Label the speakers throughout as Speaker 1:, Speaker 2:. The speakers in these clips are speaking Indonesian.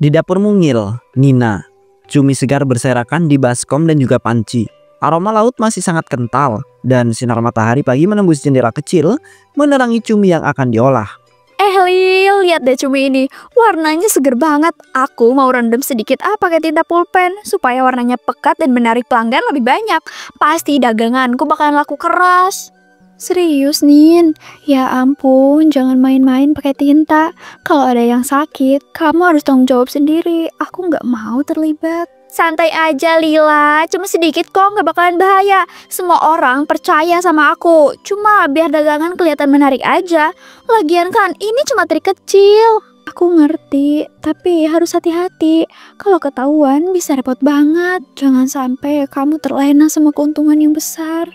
Speaker 1: Di dapur mungil, Nina. Cumi segar berserakan di baskom dan juga panci. Aroma laut masih sangat kental dan sinar matahari pagi menembus jendela kecil menerangi cumi yang akan diolah.
Speaker 2: Lil, lihat deh cumi ini. Warnanya seger banget. Aku mau rendam sedikit pakai tinta pulpen supaya warnanya pekat dan menarik pelanggan lebih banyak. Pasti daganganku bakalan laku keras. Serius, Nin? Ya ampun, jangan main-main pakai tinta. Kalau ada yang sakit, kamu harus tanggung jawab sendiri. Aku nggak mau terlibat. Santai aja, Lila. Cuma sedikit kok, nggak bakalan bahaya. Semua orang percaya sama aku. Cuma biar dagangan kelihatan menarik aja. Lagian kan, ini cuma trik kecil. Aku ngerti, tapi harus hati-hati. Kalau ketahuan bisa repot banget. Jangan sampai kamu terlena sama keuntungan yang besar.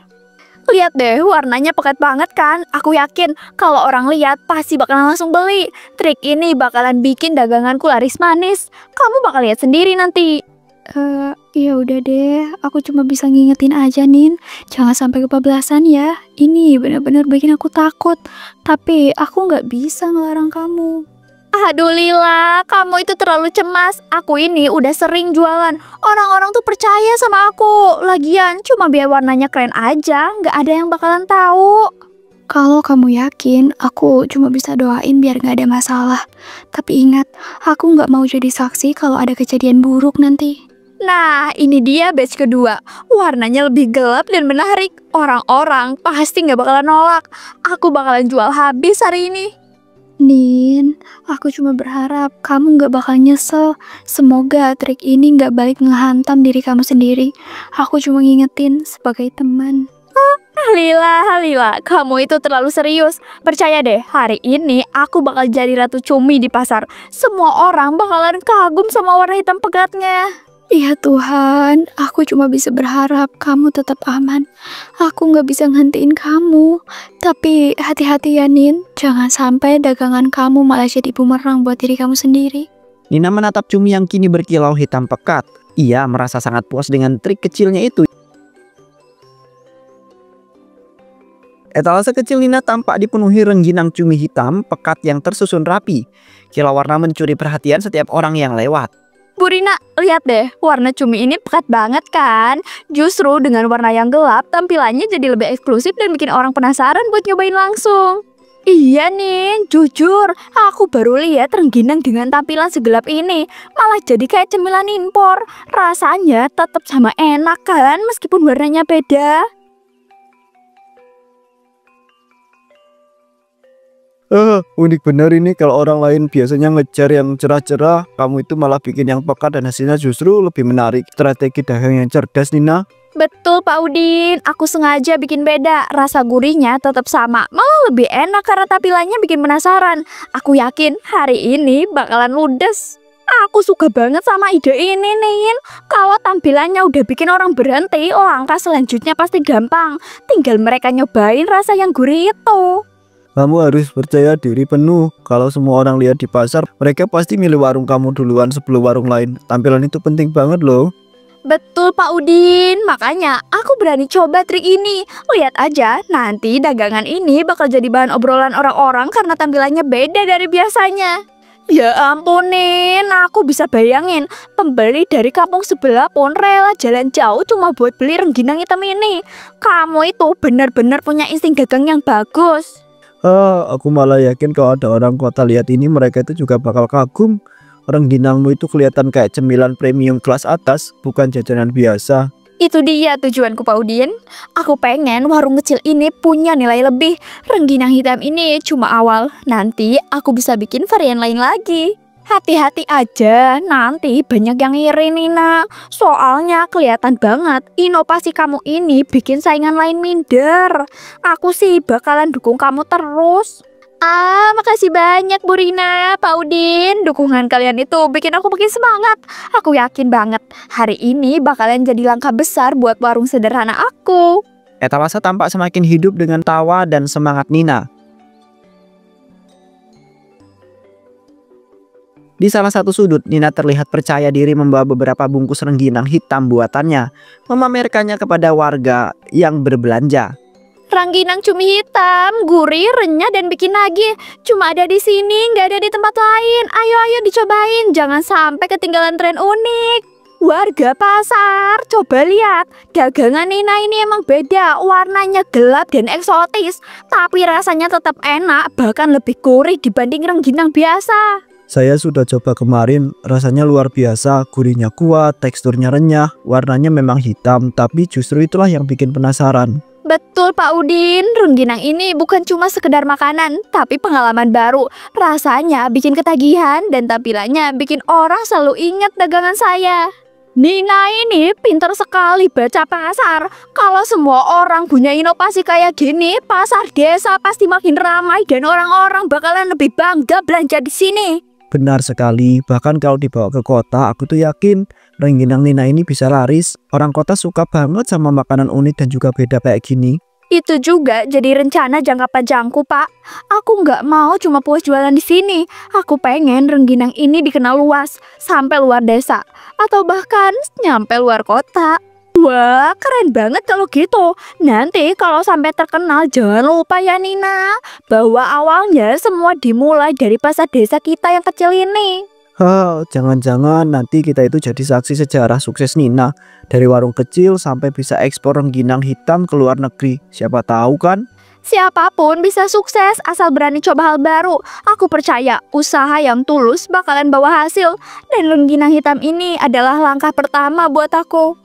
Speaker 2: Lihat deh, warnanya pekat banget kan? Aku yakin kalau orang lihat pasti bakalan langsung beli. Trik ini bakalan bikin daganganku laris manis. Kamu bakal lihat sendiri nanti. Ya udah deh, aku cuma bisa ngingetin aja, Nin. Jangan sampai kebablasan ya. Ini benar-benar bikin aku takut. Tapi aku nggak bisa ngelarang kamu. Aduh Lila, kamu itu terlalu cemas. Aku ini udah sering jualan. Orang-orang tuh percaya sama aku. Lagian cuma biar warnanya keren aja, nggak ada yang bakalan tahu. Kalau kamu yakin, aku cuma bisa doain biar nggak ada masalah. Tapi ingat, aku nggak mau jadi saksi kalau ada kejadian buruk nanti. Nah, ini dia batch kedua. Warnanya lebih gelap dan menarik. Orang-orang pasti nggak bakalan nolak. Aku bakalan jual habis hari ini. Nin, aku cuma berharap kamu gak bakal nyesel. Semoga trik ini gak balik ngehantam diri kamu sendiri. Aku cuma ngingetin sebagai teman. Lila, kamu itu terlalu serius. Percaya deh, hari ini aku bakal jadi ratu cumi di pasar. Semua orang bakalan kagum sama warna hitam pekatnya. Ya Tuhan, aku cuma bisa berharap kamu tetap aman. Aku gak bisa ngehentiin kamu. Tapi hati-hati ya Nin, jangan sampai dagangan kamu malah jadi bumerang buat diri kamu sendiri.
Speaker 1: Nina menatap cumi yang kini berkilau hitam pekat. Ia merasa sangat puas dengan trik kecilnya itu. Etalase kecil Nina tampak dipenuhi rengginang cumi hitam pekat yang tersusun rapi. Kilau warna mencuri perhatian setiap orang yang lewat.
Speaker 2: Bu Rina, lihat deh, warna cumi ini pekat banget kan? Justru dengan warna yang gelap, tampilannya jadi lebih eksklusif dan bikin orang penasaran buat nyobain langsung. Iya nih, jujur, aku baru lihat rengginang dengan tampilan segelap ini. Malah jadi kayak cemilan impor. Rasanya tetap sama enak kan, meskipun warnanya beda.
Speaker 3: Unik bener ini. Kalau orang lain biasanya ngejar yang cerah-cerah, kamu itu malah bikin yang pekat dan hasilnya justru lebih menarik. Strategi dagang yang cerdas, Nina.
Speaker 2: Betul Pak Udin, aku sengaja bikin beda. Rasa gurihnya tetap sama, malah lebih enak karena tampilannya bikin penasaran. Aku yakin hari ini bakalan ludes. Aku suka banget sama ide ini Nin. Kalau tampilannya udah bikin orang berhenti, langkah selanjutnya pasti gampang. Tinggal mereka nyobain rasa yang gurih itu.
Speaker 3: Kamu harus percaya diri penuh. Kalau semua orang lihat di pasar, mereka pasti milih warung kamu duluan sebelum warung lain. Tampilan itu penting banget loh.
Speaker 2: Betul Pak Udin, makanya aku berani coba trik ini. Lihat aja, nanti dagangan ini bakal jadi bahan obrolan orang-orang karena tampilannya beda dari biasanya. Ya ampun Nin, aku bisa bayangin pembeli dari kampung sebelah pun rela jalan jauh cuma buat beli rengginang hitam ini. Kamu itu benar-benar punya insting dagang yang bagus.
Speaker 3: Aku malah yakin kalau ada orang kota lihat ini, mereka itu juga bakal kagum. Rengginangmu itu kelihatan kayak cemilan premium kelas atas, bukan jajanan biasa.
Speaker 2: Itu dia tujuanku Pak Udin. Aku pengen warung kecil ini punya nilai lebih. Rengginang hitam ini cuma awal. Nanti aku bisa bikin varian lain lagi. Hati-hati aja, nanti banyak yang iri Nina. Soalnya kelihatan banget inovasi kamu ini bikin saingan lain minder. Aku sih bakalan dukung kamu terus. Makasih banyak Bu Rina, Pak Udin. Dukungan kalian itu bikin aku makin semangat. Aku yakin banget hari ini bakalan jadi langkah besar buat warung sederhana aku.
Speaker 1: Etalase tampak semakin hidup dengan tawa dan semangat Nina. Di salah satu sudut, Nina terlihat percaya diri membawa beberapa bungkus rengginang hitam buatannya, memamerkannya kepada warga yang berbelanja.
Speaker 2: Rangginang cumi hitam, gurih, renyah dan bikin nagih. Cuma ada di sini, nggak ada di tempat lain. Ayo dicobain, jangan sampai ketinggalan tren unik. Warga pasar, coba lihat. Dagangan Nina ini emang beda, warnanya gelap dan eksotis. Tapi rasanya tetap enak, bahkan lebih gurih dibanding rengginang biasa.
Speaker 3: Saya sudah coba kemarin, rasanya luar biasa, gurihnya kuat, teksturnya renyah, warnanya memang hitam, tapi justru itulah yang bikin penasaran.
Speaker 2: Betul Pak Udin, rengginang ini bukan cuma sekedar makanan, tapi pengalaman baru. Rasanya bikin ketagihan dan tampilannya bikin orang selalu ingat dagangan saya. Nina ini pintar sekali baca pasar. Kalau semua orang punya inovasi kayak gini, pasar desa pasti makin ramai dan orang-orang bakalan lebih bangga belanja di sini.
Speaker 3: Benar sekali, bahkan kalau dibawa ke kota, aku tuh yakin rengginang Nina ini bisa laris. Orang kota suka banget sama makanan unik dan juga beda kayak gini.
Speaker 2: Itu juga jadi rencana jangka panjangku, Pak. Aku nggak mau cuma puas jualan di sini. Aku pengen rengginang ini dikenal luas, sampai luar desa. Atau bahkan nyampe luar kota. Wah, keren banget kalau gitu. Nanti kalau sampai terkenal, jangan lupa ya Nina, bahwa awalnya semua dimulai dari pasar desa kita yang kecil ini.
Speaker 3: Jangan-jangan nanti kita itu jadi saksi sejarah sukses Nina. Dari warung kecil sampai bisa ekspor rengginang hitam ke luar negeri. Siapa tahu kan?
Speaker 2: Siapapun bisa sukses asal berani coba hal baru. Aku percaya usaha yang tulus bakalan bawa hasil. Dan rengginang hitam ini adalah langkah pertama buat aku.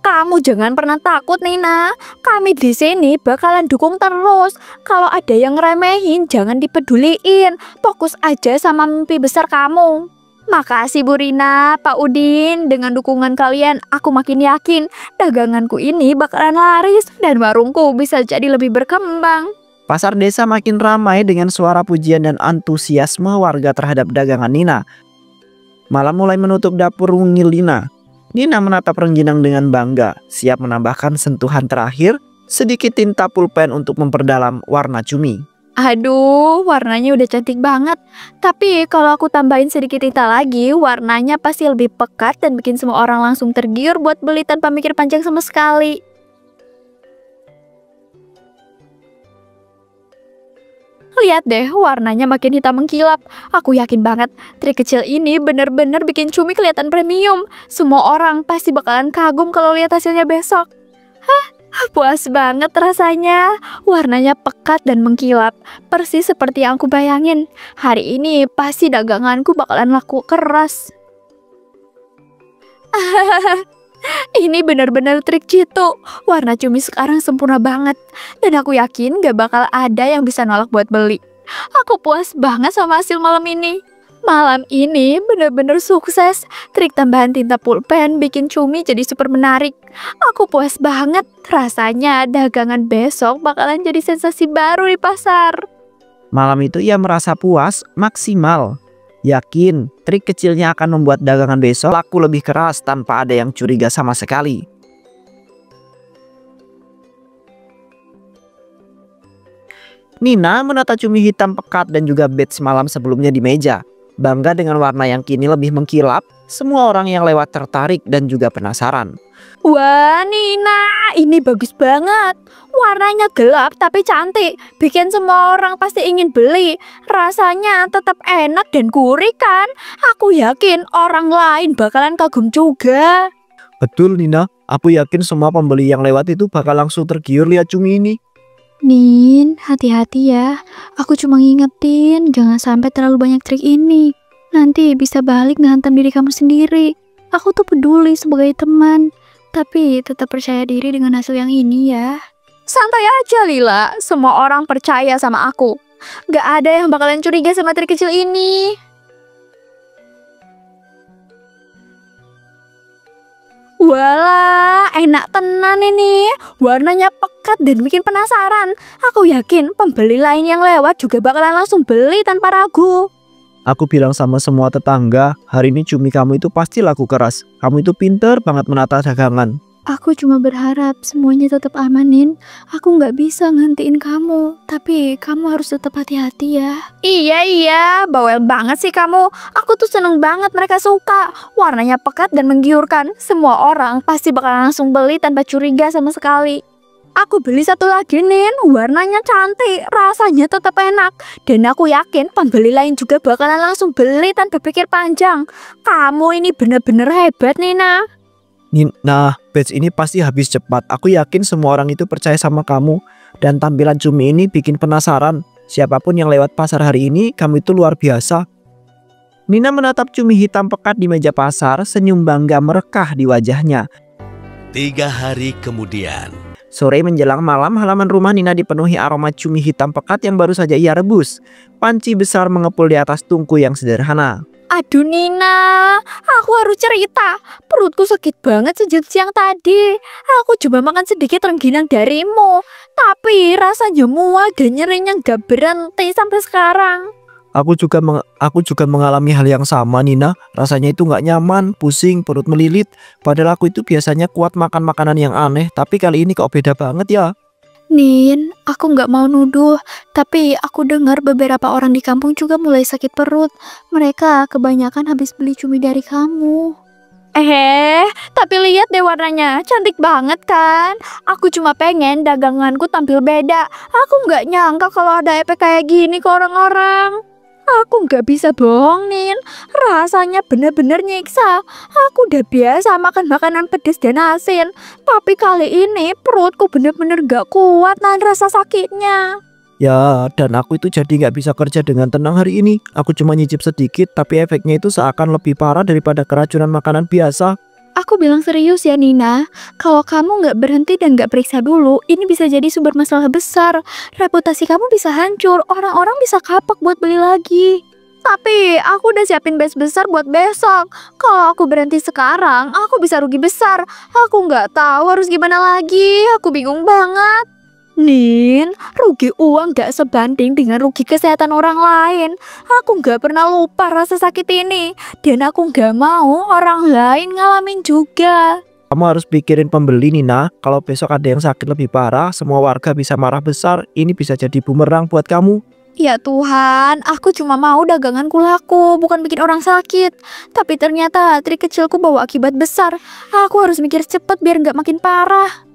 Speaker 2: Kamu jangan pernah takut Nina. Kami di sini bakalan dukung terus. Kalau ada yang ngeremehin jangan dipeduliin. Fokus aja sama mimpi besar kamu. Makasih Bu Rina, Pak Udin. Dengan dukungan kalian, aku makin yakin daganganku ini bakalan laris dan warungku bisa jadi lebih berkembang.
Speaker 1: Pasar desa makin ramai dengan suara pujian dan antusiasme warga terhadap dagangan Nina. Malam mulai menutup dapur wungil Nina. Nina menatap rengginang dengan bangga, siap menambahkan sentuhan terakhir, sedikit tinta pulpen untuk memperdalam warna cumi.
Speaker 2: Aduh, warnanya udah cantik banget. Tapi kalau aku tambahin sedikit tinta lagi, warnanya pasti lebih pekat dan bikin semua orang langsung tergiur buat beli tanpa mikir panjang sama sekali. Lihat deh, warnanya makin hitam mengkilap. Aku yakin banget, trik kecil ini bener-bener bikin cumi kelihatan premium. Semua orang pasti bakalan kagum kalau lihat hasilnya besok. Puas banget rasanya. Warnanya pekat dan mengkilap, persis seperti yang aku bayangin. Hari ini pasti daganganku bakalan laku keras. Ini benar-benar trik jitu. Warna cumi sekarang sempurna banget. Dan aku yakin gak bakal ada yang bisa nolak buat beli. Aku puas banget sama hasil malam ini. Malam ini bener-bener sukses. Trik tambahan tinta pulpen bikin cumi jadi super menarik. Aku puas banget. Rasanya dagangan besok bakalan jadi sensasi baru di pasar.
Speaker 1: Malam itu ia merasa puas, maksimal. Yakin trik kecilnya akan membuat dagangan besok laku lebih keras tanpa ada yang curiga sama sekali. Nina menata cumi hitam pekat dan juga batch malam sebelumnya di meja. Bangga dengan warna yang kini lebih mengkilap, semua orang yang lewat tertarik dan juga penasaran.
Speaker 2: Wah Nina, ini bagus banget. Warnanya gelap tapi cantik, bikin semua orang pasti ingin beli. Rasanya tetap enak dan gurih kan. Aku yakin orang lain bakalan kagum juga.
Speaker 3: Betul Nina, aku yakin semua pembeli yang lewat itu bakal langsung tergiur lihat cumi ini.
Speaker 2: Nin, hati-hati ya. Aku cuma ngingetin, jangan sampai terlalu banyak trik ini. Nanti bisa balik ngehantam diri kamu sendiri. Aku tuh peduli sebagai teman, tapi tetap percaya diri dengan hasil yang ini ya. Santai aja Lila, semua orang percaya sama aku. Gak ada yang bakalan curiga sama trik kecil ini. Walah, enak tenan ini. Warnanya pekat dan bikin penasaran. Aku yakin pembeli lain yang lewat juga bakalan langsung beli tanpa ragu.
Speaker 3: Aku bilang sama semua tetangga, hari ini cumi kamu itu pasti laku keras. Kamu itu pinter banget menata dagangan.
Speaker 2: Aku cuma berharap semuanya tetap amanin. Aku nggak bisa ngantiin kamu, tapi kamu harus tetap hati-hati ya. Iya, bawel banget sih kamu. Aku tuh seneng banget mereka suka. Warnanya pekat dan menggiurkan. Semua orang pasti bakal langsung beli tanpa curiga sama sekali. Aku beli satu lagi, Nin. Warnanya cantik, rasanya tetap enak. Dan aku yakin pembeli lain juga bakalan langsung beli tanpa pikir panjang. Kamu ini bener-bener hebat, Nina.
Speaker 3: Nah, batch ini pasti habis cepat. Aku yakin semua orang itu percaya sama kamu. Dan tampilan cumi ini bikin penasaran. Siapapun yang lewat pasar hari ini, kamu itu luar biasa. Nina menatap cumi hitam pekat di meja pasar, senyum bangga merekah di wajahnya.
Speaker 4: 3 hari kemudian.
Speaker 1: Sore menjelang malam, halaman rumah Nina dipenuhi aroma cumi hitam pekat yang baru saja ia rebus. Panci besar mengepul di atas tungku yang sederhana.
Speaker 2: Aduh Nina, aku harus cerita. Perutku sakit banget sejak siang tadi. Aku coba makan sedikit rengginang darimu, tapi rasanya mual dan nyerinya gak berhenti sampai sekarang.
Speaker 3: Aku juga mengalami hal yang sama, Nina. Rasanya itu nggak nyaman, pusing, perut melilit. Padahal aku itu biasanya kuat makan makanan yang aneh, tapi kali ini kok beda banget ya.
Speaker 2: Nin, aku nggak mau nuduh, tapi aku dengar beberapa orang di kampung juga mulai sakit perut. Mereka kebanyakan habis beli cumi dari kamu. Tapi lihat deh warnanya, cantik banget kan? Aku cuma pengen daganganku tampil beda. Aku nggak nyangka kalau ada efek kayak gini ke orang-orang. Aku nggak bisa bohong, Nin. Rasanya bener-bener nyiksa. Aku udah biasa makan makanan pedas dan asin, tapi kali ini perutku bener-bener gak kuat nahan rasa sakitnya.
Speaker 3: Ya, dan aku itu jadi nggak bisa kerja dengan tenang hari ini. Aku cuma nyicip sedikit, tapi efeknya itu seakan lebih parah daripada keracunan makanan biasa.
Speaker 2: Aku bilang serius ya Nina, kalau kamu nggak berhenti dan nggak periksa dulu, ini bisa jadi sumber masalah besar. Reputasi kamu bisa hancur, orang-orang bisa kapok buat beli lagi. Tapi aku udah siapin base besar buat besok. Kalau aku berhenti sekarang, aku bisa rugi besar. Aku nggak tahu harus gimana lagi, aku bingung banget. Nin, rugi uang gak sebanding dengan rugi kesehatan orang lain. Aku gak pernah lupa rasa sakit ini, dan aku gak mau orang lain ngalamin juga.
Speaker 3: Kamu harus pikirin pembeli, Nina. Kalau besok ada yang sakit lebih parah, semua warga bisa marah besar. Ini bisa jadi bumerang buat kamu.
Speaker 2: Ya Tuhan, aku cuma mau daganganku laku, bukan bikin orang sakit. Tapi ternyata trik kecilku bawa akibat besar. Aku harus mikir cepet biar gak makin parah.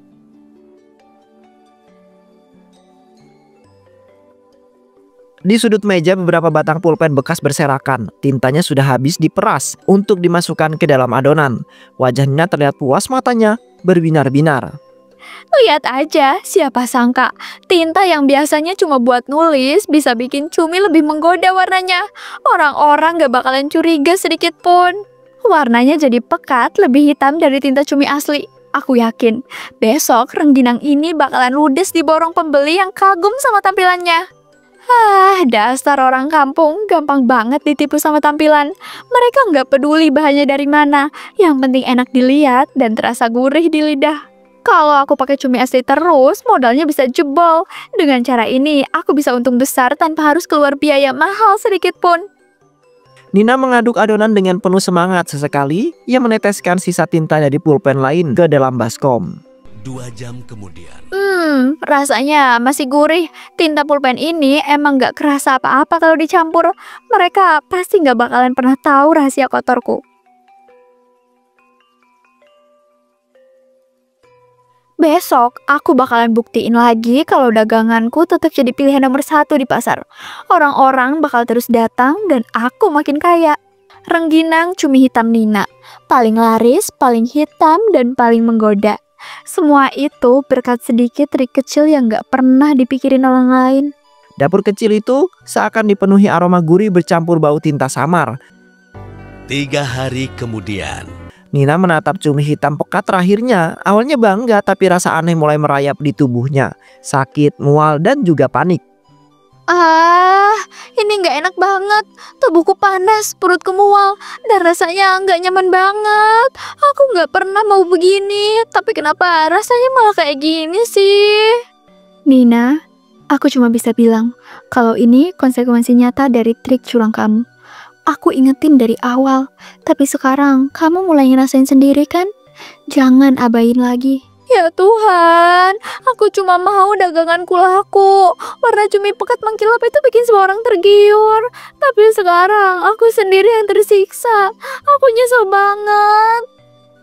Speaker 1: Di sudut meja beberapa batang pulpen bekas berserakan. Tintanya sudah habis diperas untuk dimasukkan ke dalam adonan. Wajahnya terlihat puas, matanya berbinar-binar.
Speaker 2: Lihat aja, siapa sangka tinta yang biasanya cuma buat nulis bisa bikin cumi lebih menggoda warnanya. Orang-orang gak bakalan curiga sedikit pun. Warnanya jadi pekat, lebih hitam dari tinta cumi asli. Aku yakin besok rengginang ini bakalan ludes di borong pembeli yang kagum sama tampilannya. Dasar orang kampung, gampang banget ditipu sama tampilan. Mereka nggak peduli bahannya dari mana, yang penting enak dilihat dan terasa gurih di lidah. Kalau aku pakai cumi asli terus, modalnya bisa jebol. Dengan cara ini, aku bisa untung besar tanpa harus keluar biaya mahal sedikit pun.
Speaker 1: Nina mengaduk adonan dengan penuh semangat. Sesekali, ia meneteskan sisa tinta dari pulpen lain ke dalam baskom.
Speaker 4: 2 jam kemudian.
Speaker 2: Rasanya masih gurih. Tinta pulpen ini emang gak kerasa apa-apa kalau dicampur. Mereka pasti gak bakalan pernah tahu rahasia kotorku. Besok aku bakalan buktiin lagi kalau daganganku tetap jadi pilihan nomor 1 di pasar. Orang-orang bakal terus datang dan aku makin kaya. Rengginang cumi hitam Nina, paling laris, paling hitam, dan paling menggoda. Semua itu berkat sedikit trik kecil yang gak pernah dipikirin orang lain.
Speaker 1: Dapur kecil itu seakan dipenuhi aroma gurih bercampur bau tinta samar.
Speaker 4: 3 hari kemudian.
Speaker 1: Nina menatap cumi hitam pekat terakhirnya. Awalnya bangga, tapi rasa aneh mulai merayap di tubuhnya. Sakit, mual, dan juga panik.
Speaker 2: Ini gak enak banget. Tubuhku panas, perutku mual, dan rasanya gak nyaman banget. Aku gak pernah mau begini, tapi kenapa rasanya malah kayak gini sih? Nina, aku cuma bisa bilang kalau ini konsekuensi nyata dari trik curang kamu. Aku ingetin dari awal, tapi sekarang kamu mulai ngerasain sendiri kan? Jangan abain lagi. Ya Tuhan, aku cuma mau daganganku laku. Warna cumi pekat mengkilap itu bikin semua orang tergiur. Tapi sekarang aku sendiri yang tersiksa. Aku nyesel banget.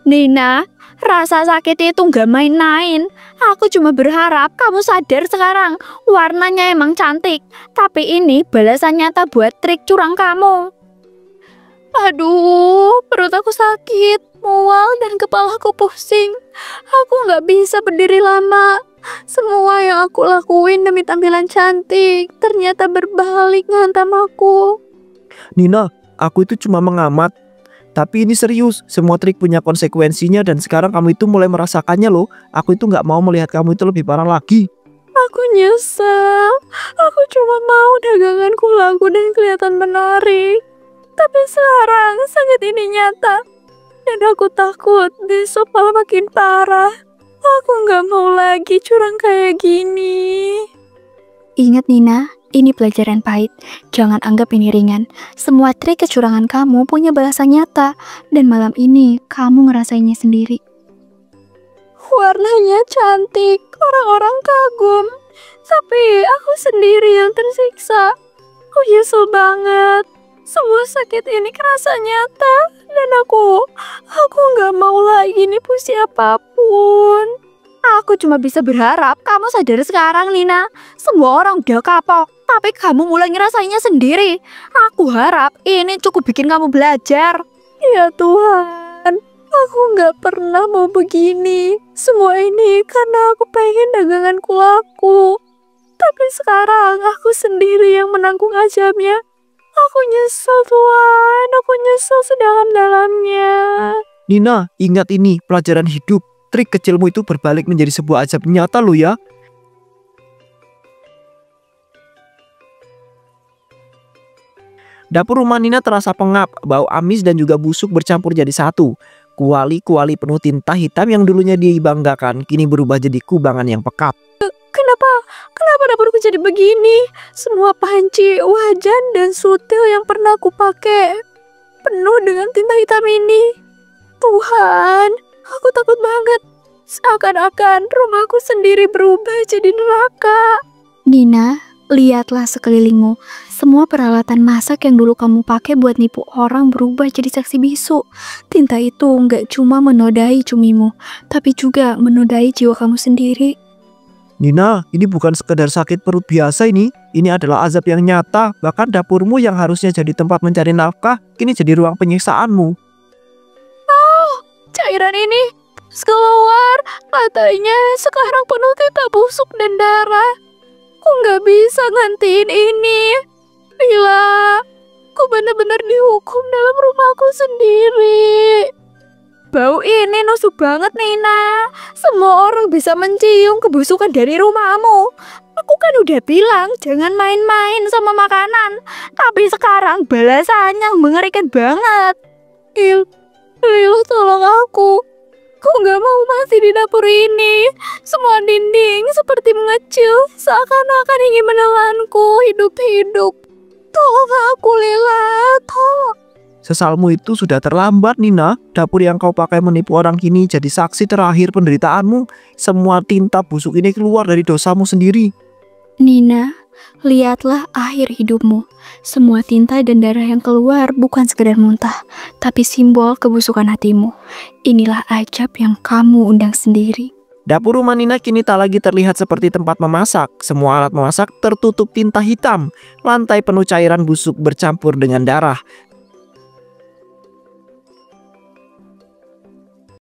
Speaker 2: Nina, Rasa sakit itu gak main-main. Aku cuma berharap kamu sadar sekarang. Warnanya emang cantik, tapi ini balasan nyata buat trik curang kamu. Aduh, perut aku sakit, mual dan kepalaku pusing. Aku gak bisa berdiri lama. Semua yang aku lakuin demi tampilan cantik ternyata berbalik ngantam aku.
Speaker 3: Nina, aku itu cuma mengamat. Tapi ini serius, semua trik punya konsekuensinya dan sekarang kamu itu mulai merasakannya loh. Aku itu nggak mau melihat kamu itu lebih parah lagi.
Speaker 2: Aku nyesel. Aku cuma mau daganganku laku dan kelihatan menarik. Tapi sekarang sakit ini nyata. Dan aku takut besok malah makin parah. Aku nggak mau lagi curang kayak gini. Ingat Nina, ini pelajaran pahit. Jangan anggap ini ringan. Semua trik kecurangan kamu punya balasan nyata. Dan malam ini kamu ngerasainnya sendiri. Warnanya cantik, orang-orang kagum. Tapi aku sendiri yang tersiksa. Aku nyesel banget. Semua sakit ini kerasa nyata. Dan aku gak mau lagi nipu siapapun. Aku cuma bisa berharap kamu sadar sekarang, Nina. Semua orang udah kapok, tapi kamu mulai ngerasainnya sendiri. Aku harap ini cukup bikin kamu belajar. Ya Tuhan, aku gak pernah mau begini. Semua ini karena aku pengen daganganku laku. Tapi sekarang aku sendiri yang menanggung azabnya. Aku nyesel Tuhan, aku nyesel sedalam-dalamnya.
Speaker 3: Nina, ingat ini pelajaran hidup. Trik kecilmu itu berbalik menjadi sebuah azab nyata loh ya. Dapur rumah Nina terasa pengap, bau amis dan juga busuk bercampur jadi satu. Kuali-kuali penuh tinta hitam yang dulunya dibanggakan kini berubah jadi kubangan yang pekat.
Speaker 2: Kenapa dapurku jadi begini? Semua panci, wajan, dan sutil yang pernah aku pakai penuh dengan tinta hitam ini. Tuhan, aku takut banget. Seakan-akan rumahku sendiri berubah jadi neraka. Nina, lihatlah sekelilingmu. Semua peralatan masak yang dulu kamu pakai buat nipu orang berubah jadi saksi bisu. Tinta itu nggak cuma menodai cumimu, tapi juga menodai jiwa kamu sendiri.
Speaker 3: Nina, ini bukan sekedar sakit perut biasa ini. Ini adalah azab yang nyata. Bahkan dapurmu yang harusnya jadi tempat mencari nafkah, kini jadi ruang penyiksaanmu.
Speaker 2: Cairan ini keluar, katanya sekarang penuh tinta busuk dan darah. Aku nggak bisa ngantiin ini. Bila aku benar-benar dihukum dalam rumahku sendiri. Bau ini nusuk banget Nina. Semua orang bisa mencium kebusukan dari rumahmu. Aku kan udah bilang jangan main-main sama makanan. Tapi sekarang balasannya mengerikan banget. Il, tolong aku. Aku gak mau mati di dapur ini. Semua dinding seperti mengecil, seakan-akan ingin menelanku hidup-hidup. Tolong aku, Lila, tolong.
Speaker 3: Sesalmu itu sudah terlambat, Nina. Dapur yang kau pakai menipu orang kini jadi saksi terakhir penderitaanmu. Semua tinta busuk ini keluar dari dosamu sendiri.
Speaker 2: Nina, lihatlah akhir hidupmu. Semua tinta dan darah yang keluar bukan sekedar muntah, tapi simbol kebusukan hatimu. Inilah azab yang kamu undang sendiri.
Speaker 3: Dapur rumah Nina kini tak lagi terlihat seperti tempat memasak. Semua alat memasak tertutup tinta hitam. Lantai penuh cairan busuk bercampur dengan darah.